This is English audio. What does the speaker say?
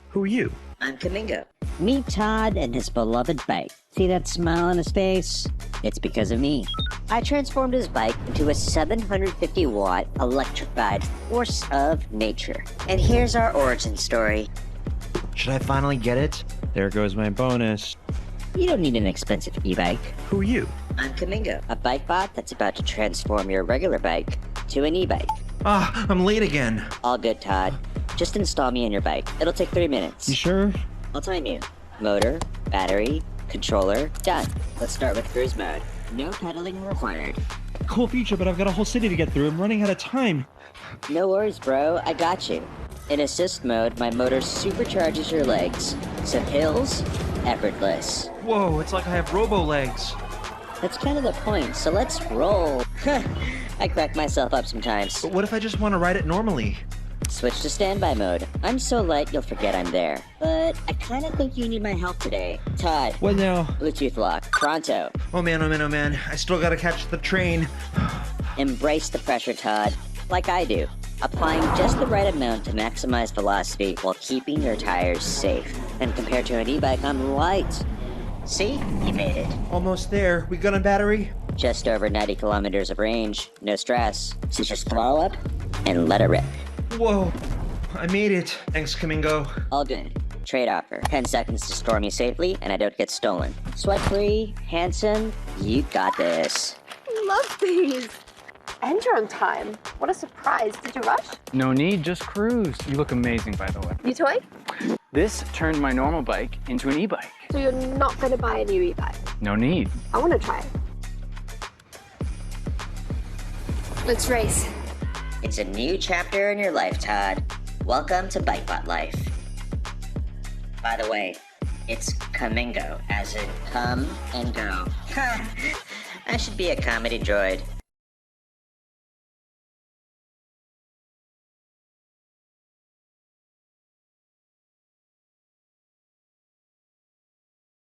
Who are you? I'm Kamingo. Meet Todd and his beloved bike. See that smile on his face? It's because of me. I transformed his bike into a 750-watt electrified force of nature. And here's our origin story. Should I finally get it? There goes my bonus. You don't need an expensive e-bike. Who are you? I'm Kamingo. A bike bot that's about to transform your regular bike to an e-bike. Ah, I'm late again. All good, Todd. Just install me in your bike. It'll take 3 minutes. You sure? I'll time you. Motor, battery, controller, done. Let's start with cruise mode. No pedaling required. Cool feature, but I've got a whole city to get through. I'm running out of time. No worries, bro. I got you. In assist mode, my motor supercharges your legs. Some hills, effortless. Whoa, it's like I have robo legs. That's kind of the point, so let's roll. I crack myself up sometimes. But what if I just want to ride it normally? Switch to standby mode. I'm so light you'll forget I'm there. But I kind of think you need my help today. Todd. What now? Bluetooth lock. Pronto. Oh man, oh man, oh man. I still gotta catch the train. Embrace the pressure, Todd. Like I do. Applying just the right amount to maximize velocity while keeping your tires safe. And compared to an e-bike, I'm light. See? You made it. Almost there. We good on battery? Just over 90 kilometers of range. No stress. So just throttle up and let it rip. Whoa, I made it. Thanks, Kamingo. All good. Trade offer. 10 seconds to store me safely and I don't get stolen. Sweat free, handsome, you got this. Love these. And you're on time. What a surprise. Did you rush? No need, just cruise. You look amazing, by the way. You toy? This turned my normal bike into an e-bike. So you're not going to buy a new e-bike? No need. I want to try it. Let's race. It's a new chapter in your life, Todd. Welcome to BikeBot life. By the way, it's Kamingo, as in come and go. I should be a comedy droid.